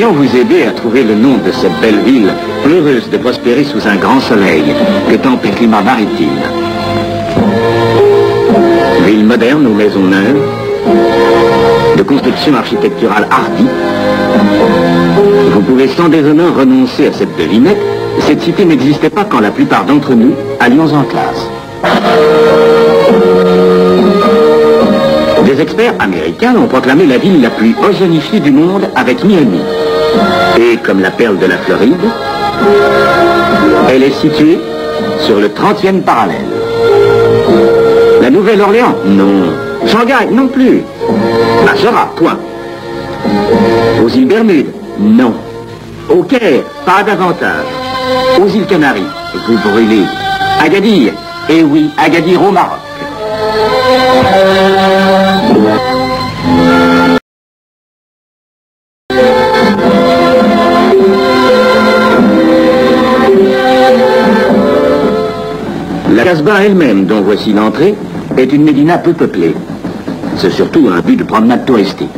pourrions vous aider à trouver le nom de cette belle ville, heureuse de prospérer sous un grand soleil, que tempère le climat maritime. Ville moderne aux maisons neuves, de construction architecturale hardie. Vous pouvez sans déshonneur renoncer à cette devinette. Cette cité n'existait pas quand la plupart d'entre nous allions en classe. Des experts américains ont proclamé la ville la plus ozonifiée du monde avec Miami. Et comme la perle de la Floride, elle est située sur le 30e parallèle. La Nouvelle-Orléans? Non. Shanghai? Non plus. Majora? Point. Aux îles Bermudes? Non. Au Caire? Pas davantage. Aux îles Canaries? Vous brûlez. Agadir? Eh oui, Agadir au Maroc. La Casbah elle-même, dont voici l'entrée, est une médina peu peuplée. C'est surtout un but de promenade touristique.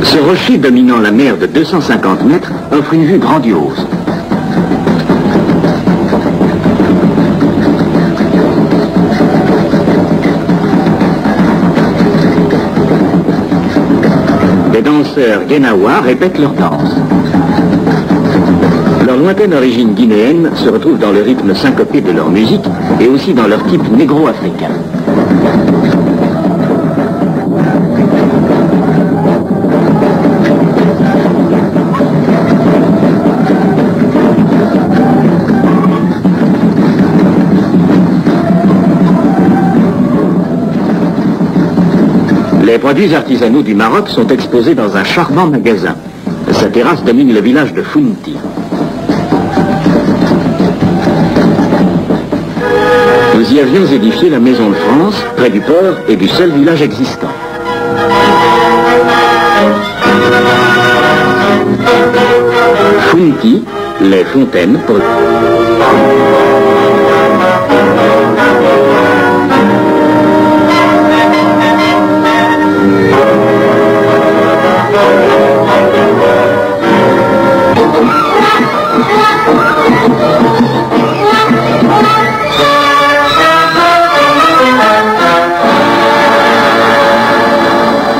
Ce rocher dominant la mer de 250 mètres offre une vue grandiose. Les danseurs Guénawa répètent leur danse. Leur lointaine origine guinéenne se retrouve dans le rythme syncopé de leur musique et aussi dans leur type négro-africain. Les produits artisanaux du Maroc sont exposés dans un charmant magasin. Sa terrasse domine le village de Founti. Nous y avions édifié la Maison de France, près du port et du seul village existant. Founti, les fontaines pour...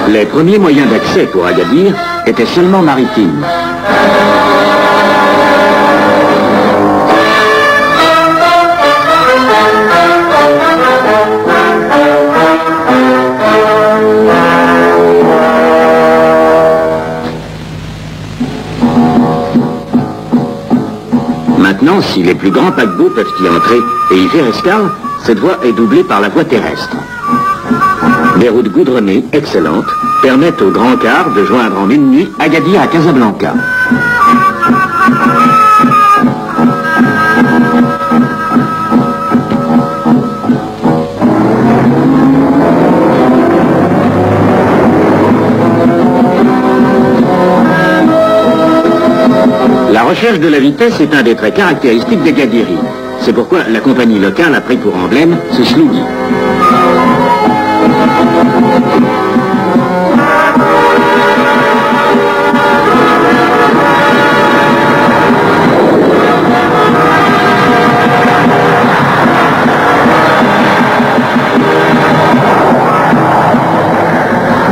Les premiers moyens d'accès pour Agadir étaient seulement maritimes. Maintenant, si les plus grands paquebots peuvent y entrer et y faire escale, cette voie est doublée par la voie terrestre. Des routes goudronnées, excellentes, permettent aux grands cars de joindre en une nuit Agadir à Casablanca. La recherche de la vitesse est un des traits caractéristiques des Gadiri. C'est pourquoi la compagnie locale a pris pour emblème ce Slougui.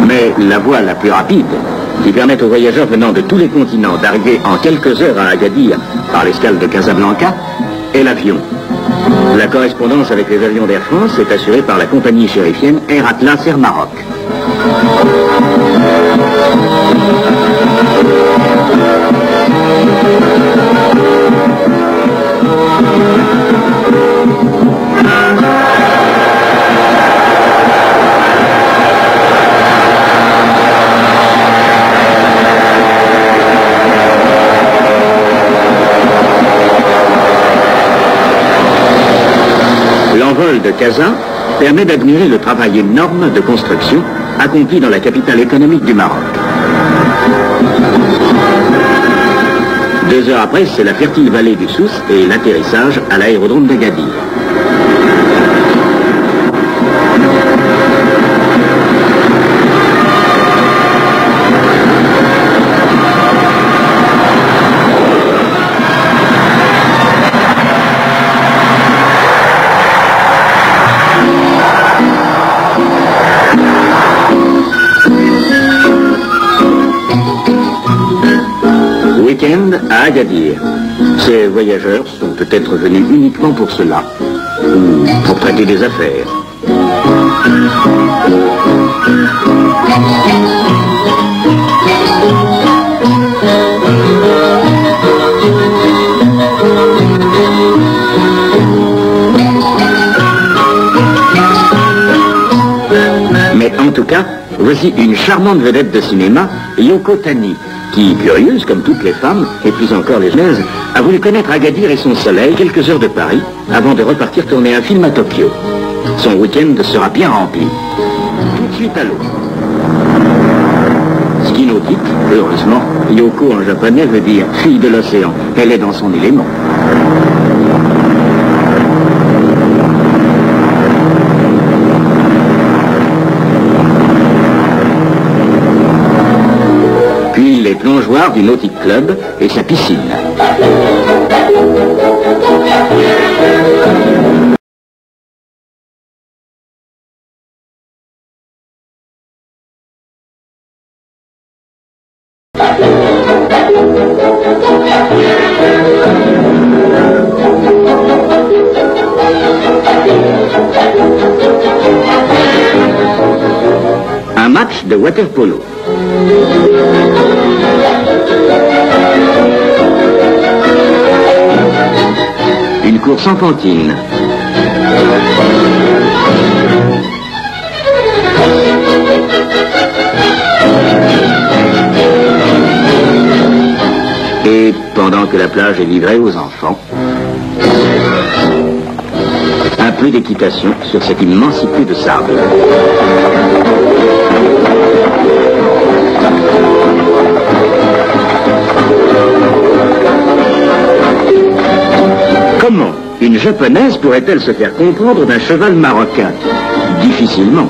Mais la voie la plus rapide, qui permet aux voyageurs venant de tous les continents d'arriver en quelques heures à Agadir par l'escale de Casablanca, est l'avion. La correspondance avec les avions d'Air France est assurée par la compagnie chérifienne Air Atlas Air Maroc. L'envol de Casa permet d'admirer le travail énorme de construction accompli dans la capitale économique du Maroc. 2 heures après, c'est la fertile vallée du Souss et l'atterrissage à l'aérodrome d'Agadir. week-end à Agadir. Ces voyageurs sont peut-être venus uniquement pour cela, ou pour traiter des affaires. Mais en tout cas, voici une charmante vedette de cinéma, Yoko Tani, qui, curieuse comme toutes les femmes, et plus encore les Japonaises, a voulu connaître Agadir et son soleil, quelques heures de Paris, avant de repartir tourner un film à Tokyo. Son week-end sera bien rempli. Tout de suite à l'eau. Ski nautique, heureusement, Yoko en japonais veut dire fille de l'océan. Elle est dans son élément. Puis les plongeoires du Nautic Club et sa piscine. Un match de water-polo. Une course enfantine. Et pendant que la plage est livrée aux enfants, un peu d'équitation sur cette immensité de sable. Comment une japonaise pourrait-elle se faire comprendre d'un cheval marocain? Difficilement.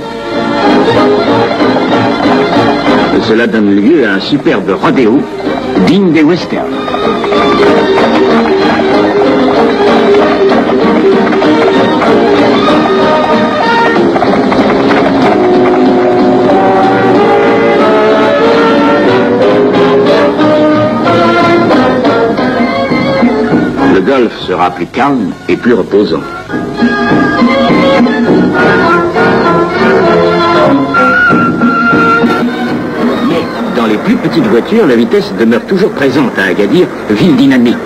Cela donne lieu à un superbe rodéo digne des westerns. Le golf sera plus calme et plus reposant. Mais dans les plus petites voitures, la vitesse demeure toujours présente à Agadir, ville dynamique.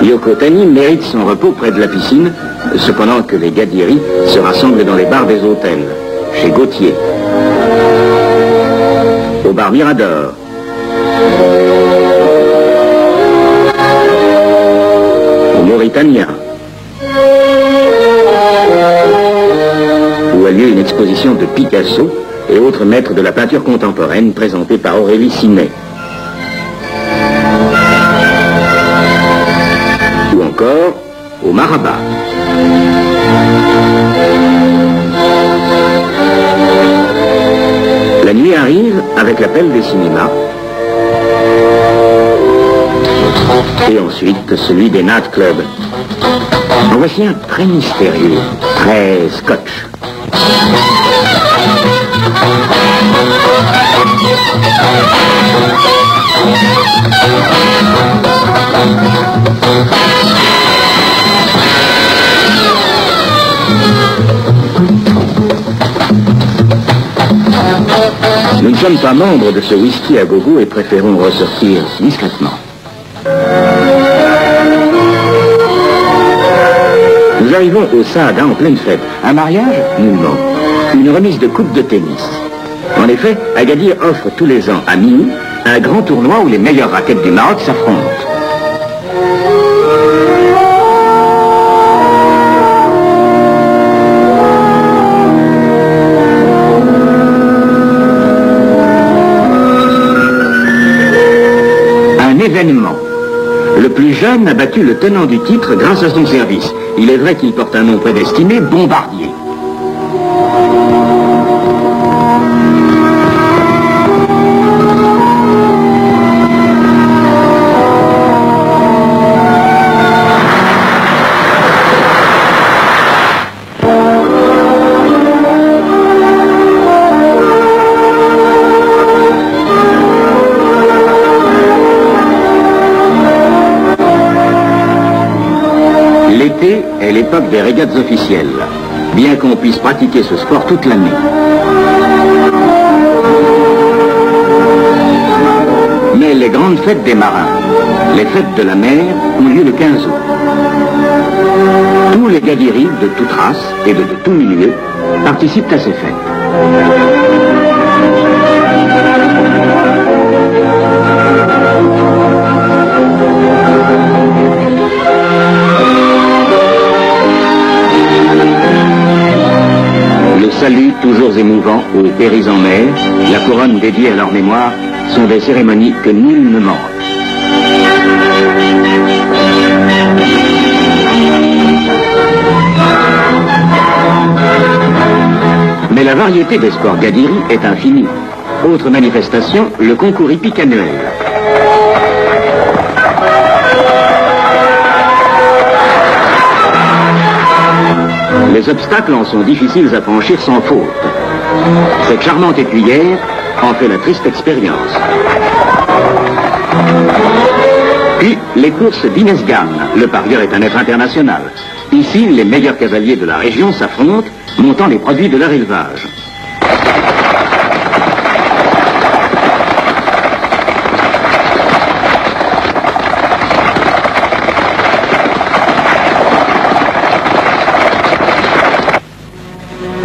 Yoko Tani mérite son repos près de la piscine, cependant que les Gadiris se rassemblent dans les bars des hôtels, chez Gauthier, au bar Mirador, au Mauritania, où a lieu une exposition de Picasso et autres maîtres de la peinture contemporaine présentée par Aurélie Sinet. Ou encore au Marabat. La nuit arrive avec l'appel des cinémas et ensuite celui des night clubs. En voici un très mystérieux, très scotch. Nous ne sommes pas membres de ce whisky à gogo et préférons ressortir discrètement. Nous arrivons au Saada en pleine fête. Un mariage? Nullement. Une remise de coupe de tennis. En effet, Agadir offre tous les ans à mi-août un grand tournoi où les meilleures raquettes du Maroc s'affrontent. Événement. Le plus jeune a battu le tenant du titre grâce à son service. Il est vrai qu'il porte un nom prédestiné, Bombardier. L'été est l'époque des régates officielles, bien qu'on puisse pratiquer ce sport toute l'année. Mais les grandes fêtes des marins, les fêtes de la mer, ont lieu le 15 août. Tous les gadiris de toute race et de tout milieu participent à ces fêtes. Le salut toujours émouvant aux péris en mer, la couronne dédiée à leur mémoire, sont des cérémonies que nul ne manque. Mais la variété des sports gadiri est infinie. Autre manifestation, le concours hippique annuel. Les obstacles en sont difficiles à franchir sans faute. Cette charmante écuyère en fait la triste expérience. Puis, les courses d'Inesgan. Le parieur est un être international. Ici, les meilleurs cavaliers de la région s'affrontent, montant les produits de leur élevage.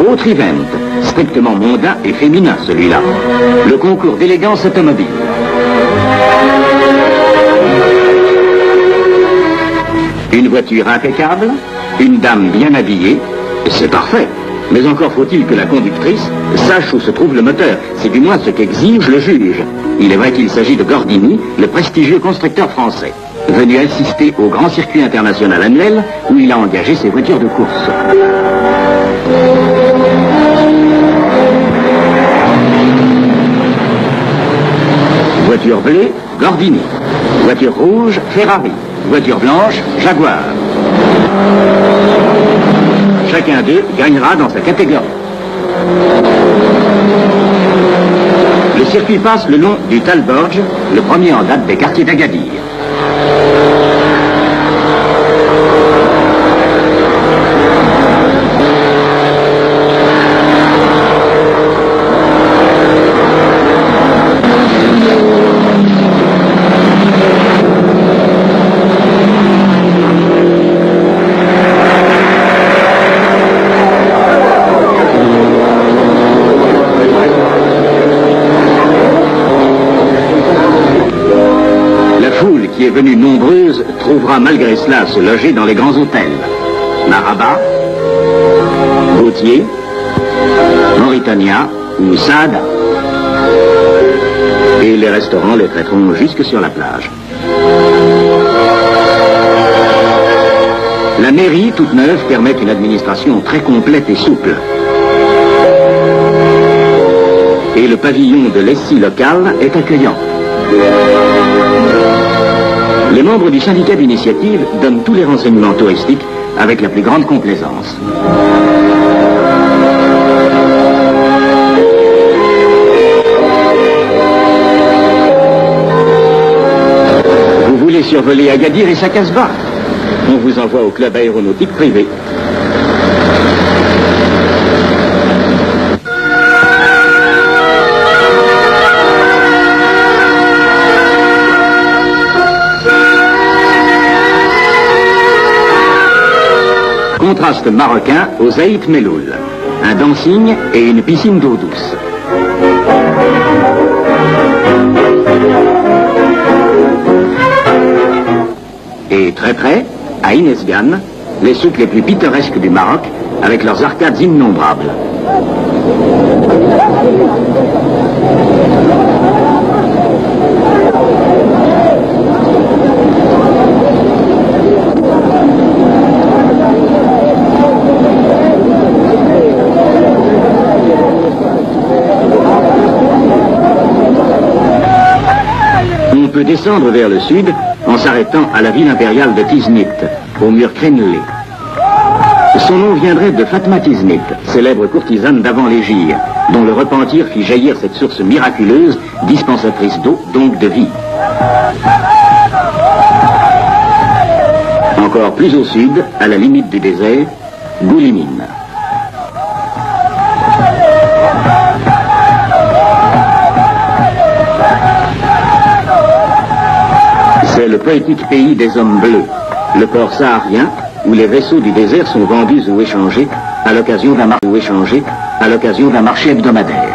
Autre event, strictement mondain et féminin celui-là, le concours d'élégance automobile. Une voiture impeccable, une dame bien habillée, c'est parfait. Mais encore faut-il que la conductrice sache où se trouve le moteur. C'est du moins ce qu'exige le juge. Il est vrai qu'il s'agit de Gordini, le prestigieux constructeur français, venu assister au grand circuit international annuel où il a engagé ses voitures de course. Voiture bleue, Gordini. Voiture rouge, Ferrari. Voiture blanche, Jaguar. Chacun d'eux gagnera dans sa catégorie. Le circuit passe le long du Talborge, le premier en date des quartiers d'Agadir. Qui est venue nombreuse, trouvera malgré cela à se loger dans les grands hôtels. Maraba, Gautier, Mauritania ou Saada. Et les restaurants les traiteront jusque sur la plage. La mairie, toute neuve, permet une administration très complète et souple. Et le pavillon de l'ESSI local est accueillant. Les membres du syndicat d'initiative donnent tous les renseignements touristiques avec la plus grande complaisance. Vous voulez survoler Agadir et sa Casbah? On vous envoie au club aéronautique privé. Contraste marocain aux Zaït Meloul, un dancing et une piscine d'eau douce. Et très près, à Inesgan, les souks les plus pittoresques du Maroc, avec leurs arcades innombrables. On peut descendre vers le sud en s'arrêtant à la ville impériale de Tiznit, au mur crénelé. Son nom viendrait de Fatma Tiznit, célèbre courtisane d'avant l'Hégire, dont le repentir fit jaillir cette source miraculeuse, dispensatrice d'eau, donc de vie. En Encore plus au sud, à la limite du désert, Goulimine. C'est le poétique pays des hommes bleus, le port saharien, où les vaisseaux du désert sont vendus ou échangés à l'occasion d'un marché hebdomadaire.